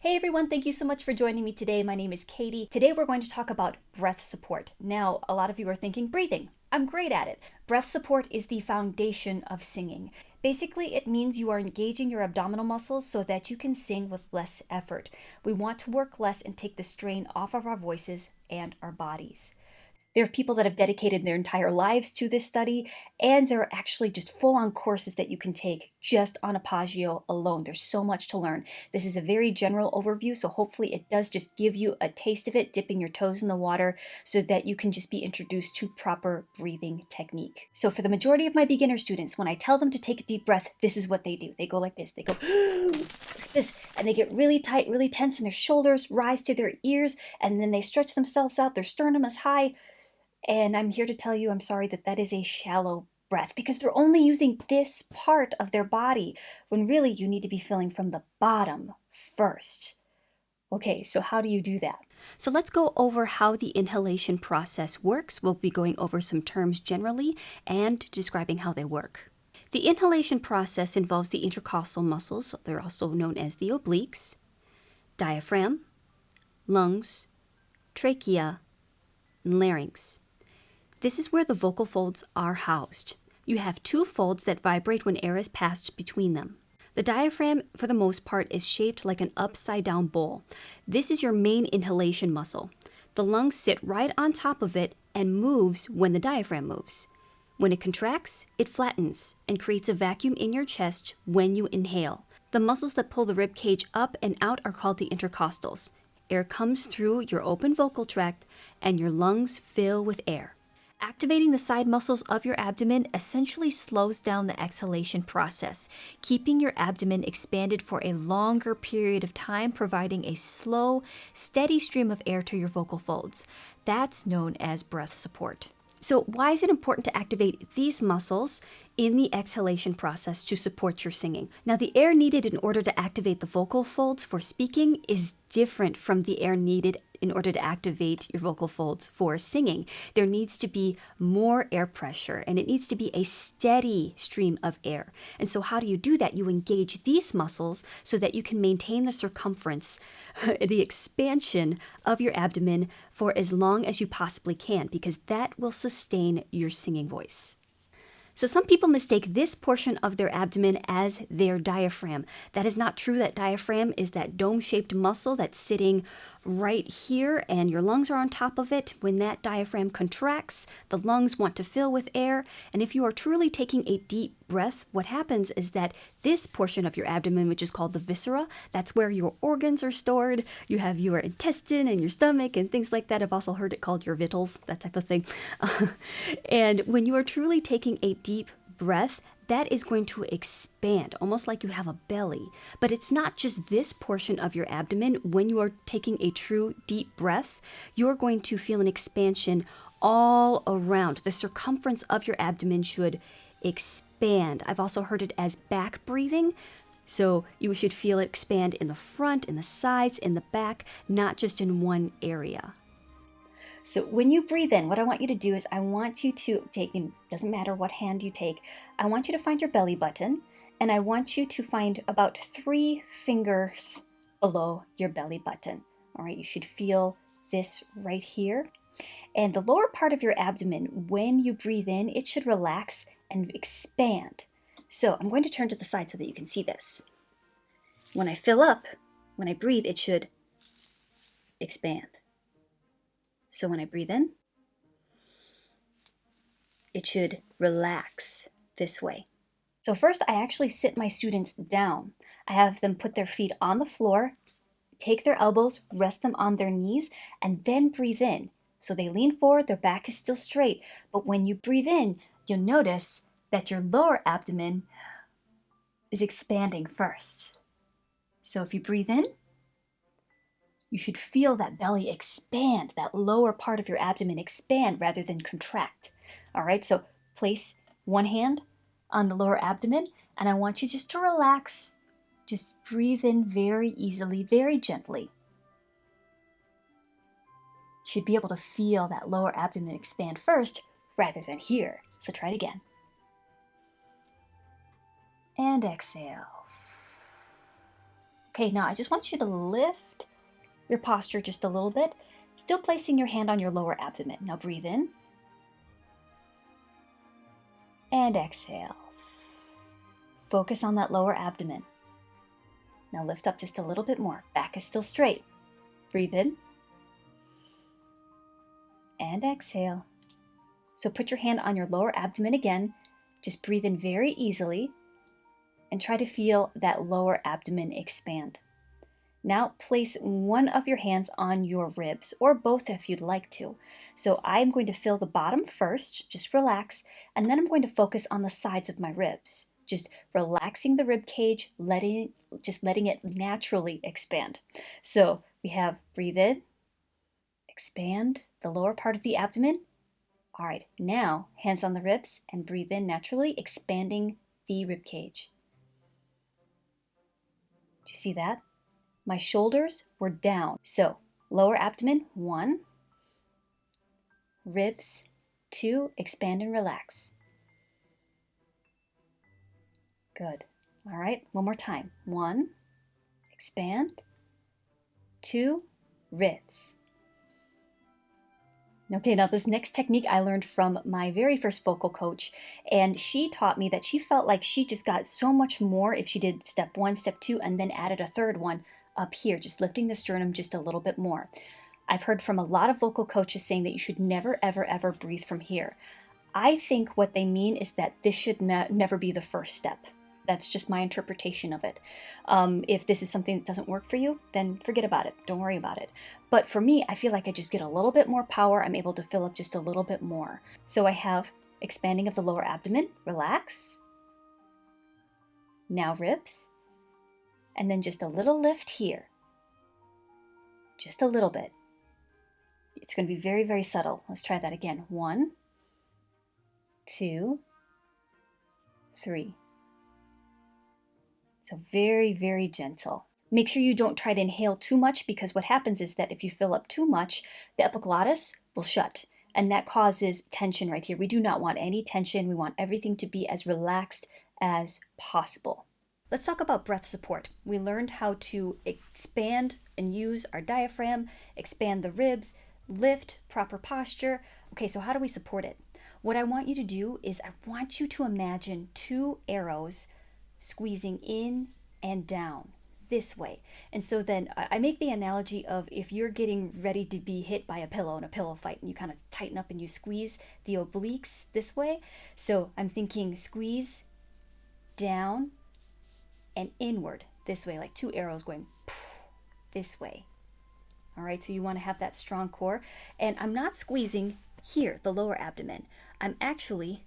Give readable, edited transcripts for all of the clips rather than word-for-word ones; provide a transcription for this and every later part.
Hey everyone, thank you so much for joining me today. My name is Katie. Today we're going to talk about breath support. Now, a lot of you are thinking breathing. I'm great at it. Breath support is the foundation of singing. Basically, it means you are engaging your abdominal muscles so that you can sing with less effort. We want to work less and take the strain off of our voices and our bodies. There are people that have dedicated their entire lives to this study, and there are actually just full-on courses that you can take just on Apagio alone. There's so much to learn. This is a very general overview, so hopefully it does just give you a taste of it, dipping your toes in the water so that you can just be introduced to proper breathing technique. So for the majority of my beginner students, when I tell them to take a deep breath, this is what they do. They go like this. They go like this, and they get really tight, really tense, and their shoulders rise to their ears, and then they stretch themselves out. Their sternum is high. And I'm here to tell you, I'm sorry, that is a shallow breath because they're only using this part of their body when really you need to be filling from the bottom first. Okay, so how do you do that? So let's go over how the inhalation process works. We'll be going over some terms generally and describing how they work. The inhalation process involves the intercostal muscles, they're also known as the obliques, diaphragm, lungs, trachea, and larynx. This is where the vocal folds are housed. You have two folds that vibrate when air is passed between them. The diaphragm, for the most part, is shaped like an upside-down bowl. This is your main inhalation muscle. The lungs sit right on top of it and moves when the diaphragm moves. When it contracts, it flattens and creates a vacuum in your chest when you inhale. The muscles that pull the rib cage up and out are called the intercostals. Air comes through your open vocal tract and your lungs fill with air. Activating the side muscles of your abdomen essentially slows down the exhalation process, keeping your abdomen expanded for a longer period of time, providing a slow, steady stream of air to your vocal folds. That's known as breath support. So why is it important to activate these muscles in the exhalation process to support your singing? Now, the air needed in order to activate the vocal folds for speaking is different from the air needed in order to activate your vocal folds for singing. There needs to be more air pressure, and it needs to be a steady stream of air. And so how do you do that? You engage these muscles so that you can maintain the circumference, the expansion of your abdomen for as long as you possibly can, because that will sustain your singing voice. So some people mistake this portion of their abdomen as their diaphragm. That is not true. That diaphragm is that dome-shaped muscle that's sitting right here, and your lungs are on top of it. When that diaphragm contracts, the lungs want to fill with air, and if you are truly taking a deep breath, what happens is that this portion of your abdomen, which is called the viscera, that's where your organs are stored. You have your intestine and your stomach and things like that. I've also heard it called your vittles, that type of thing. And when you are truly taking a deep breath, that is going to expand, almost like you have a belly. But it's not just this portion of your abdomen. When you are taking a true deep breath, you're going to feel an expansion all around. The circumference of your abdomen should expand. I've also heard it as back breathing. So you should feel it expand in the front, in the sides, in the back, not just in one area. So when you breathe in, what I want you to do is I want you to take, doesn't matter what hand you take, I want you to find your belly button, and I want you to find about 3 fingers below your belly button. All right, you should feel this right here. And the lower part of your abdomen, when you breathe in, it should relax and expand. So I'm going to turn to the side so that you can see this. When I fill up, when I breathe, it should expand. So when I breathe in, it should relax this way. So first, I actually sit my students down. I have them put their feet on the floor, take their elbows, rest them on their knees, and then breathe in. So they lean forward, their back is still straight. But when you breathe in, you'll notice that your lower abdomen is expanding first. So if you breathe in, you should feel that belly expand, that lower part of your abdomen expand rather than contract. All right, so place one hand on the lower abdomen, and I want you just to relax. Just breathe in very easily, very gently. You should be able to feel that lower abdomen expand first rather than here. So try it again. And exhale. Okay, now I just want you to lift your posture just a little bit, still placing your hand on your lower abdomen. Now breathe in and exhale. Focus on that lower abdomen. Now lift up just a little bit more. Back is still straight. Breathe in and exhale. So put your hand on your lower abdomen again. Just breathe in very easily and try to feel that lower abdomen expand. Now place one of your hands on your ribs, or both if you'd like to. So I'm going to feel the bottom first, just relax, and then I'm going to focus on the sides of my ribs. Just relaxing the rib cage, just letting it naturally expand. So we have breathe in, expand the lower part of the abdomen. All right, now hands on the ribs and breathe in naturally, expanding the rib cage. Do you see that? My shoulders were down. So lower abdomen, 1, ribs, 2, expand and relax. Good. All right, one more time. 1, expand, 2, ribs. Okay, now this next technique I learned from my very first vocal coach, and she taught me that she felt like she just got so much more if she did step 1, step 2, and then added a third one up here, just lifting the sternum just a little bit more. I've heard from a lot of vocal coaches saying that you should never, ever, ever breathe from here. I think what they mean is that this should never be the first step. That's just my interpretation of it. If this is something that doesn't work for you, then forget about it. Don't worry about it. But for me, I feel like I just get a little bit more power. I'm able to fill up just a little bit more. So I have expanding of the lower abdomen, relax. Now ribs. And then just a little lift here. Just a little bit. It's going to be very, very subtle. Let's try that again. 1, 2, 3. So very, very gentle. Make sure you don't try to inhale too much, because what happens is that if you fill up too much, the epiglottis will shut, and that causes tension right here. We do not want any tension. We want everything to be as relaxed as possible. Let's talk about breath support. We learned how to expand and use our diaphragm, expand the ribs, lift, proper posture. Okay, so how do we support it? What I want you to do is I want you to imagine 2 arrows squeezing in and down this way. And so then I make the analogy of if you're getting ready to be hit by a pillow in a pillow fight, and you kind of tighten up and you squeeze the obliques this way. So I'm thinking squeeze down and inward this way, like 2 arrows going this way. All right, so you want to have that strong core. And I'm not squeezing here, the lower abdomen. I'm actually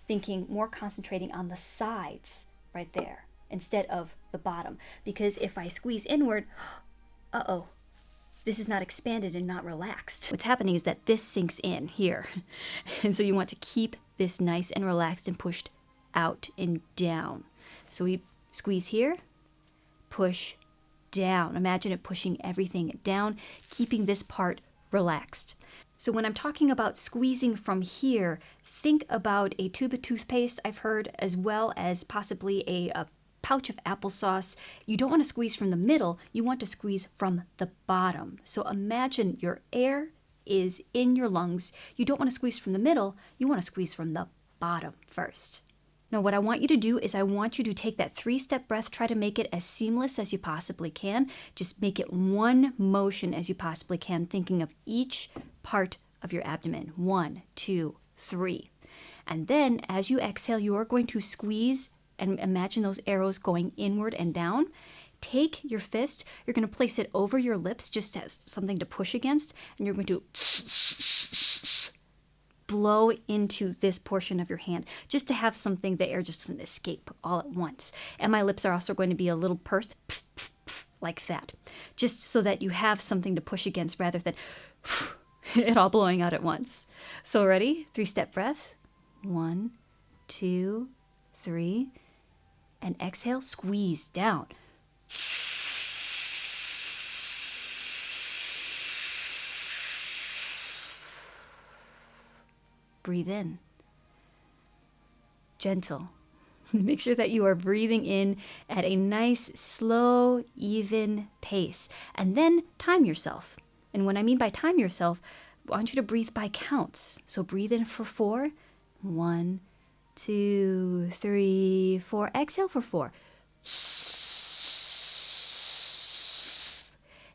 thinking more concentrating on the sides right there instead of the bottom. Because if I squeeze inward, this is not expanded and not relaxed. What's happening is that this sinks in here. And so you want to keep this nice and relaxed and pushed out and down. So we squeeze here, push down. Imagine it pushing everything down, keeping this part relaxed. So when I'm talking about squeezing from here, think about a tube of toothpaste, I've heard, as well as possibly a pouch of applesauce. You don't want to squeeze from the middle, you want to squeeze from the bottom. So imagine your air is in your lungs. You don't want to squeeze from the middle, you want to squeeze from the bottom first. Now what I want you to do is I want you to take that 3-step breath, try to make it as seamless as you possibly can. Just make it one motion as you possibly can, thinking of each part of your abdomen. 1, 2, 3. And then as you exhale, you are going to squeeze and imagine those arrows going inward and down. Take your fist, you're going to place it over your lips just as something to push against, and you're going to blow into this portion of your hand, just to have something the air just doesn't escape all at once. And my lips are also going to be a little pursed, like that, just so that you have something to push against rather than it all blowing out at once. So ready? 3-step breath. 1, 2, 3. And exhale, squeeze down. Breathe in. Gentle. Make sure that you are breathing in at a nice, slow, even pace. And then time yourself. And when I mean by time yourself, I want you to breathe by counts. So breathe in for 4. 1, 2, 3, 4. Exhale for 4.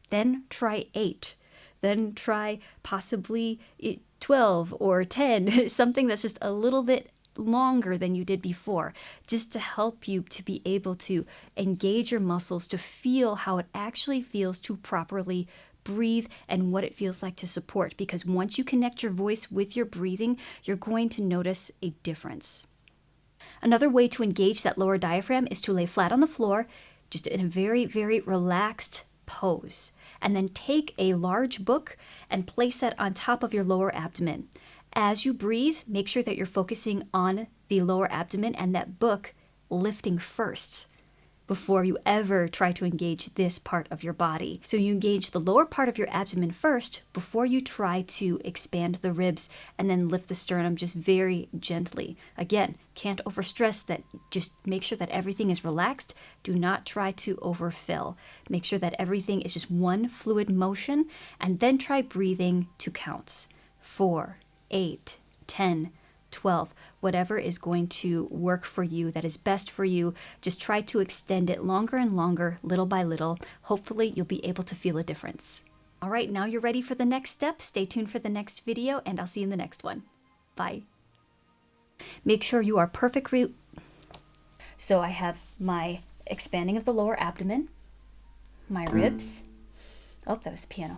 Then try 8. Then try possibly 12 or 10, something that's just a little bit longer than you did before, just to help you to be able to engage your muscles, to feel how it actually feels to properly breathe and what it feels like to support. Because once you connect your voice with your breathing, you're going to notice a difference. Another way to engage that lower diaphragm is to lay flat on the floor, just in a very, very relaxed pose. And then take a large book and place that on top of your lower abdomen. As you breathe, make sure that you're focusing on the lower abdomen and that book lifting first before you ever try to engage this part of your body. So you engage the lower part of your abdomen first before you try to expand the ribs and then lift the sternum just very gently. Again, can't overstress that. Just make sure that everything is relaxed. Do not try to overfill. Make sure that everything is just one fluid motion, and then try breathing to counts. 4, 8, 10, 12, whatever is going to work for you, that is best for you. Just try to extend it longer and longer, little by little. Hopefully you'll be able to feel a difference. All right, now you're ready for the next step. Stay tuned for the next video, and I'll see you in the next one. Bye. Make sure you are perfectly... So I have my expanding of the lower abdomen, my ribs. Oh, that was the piano.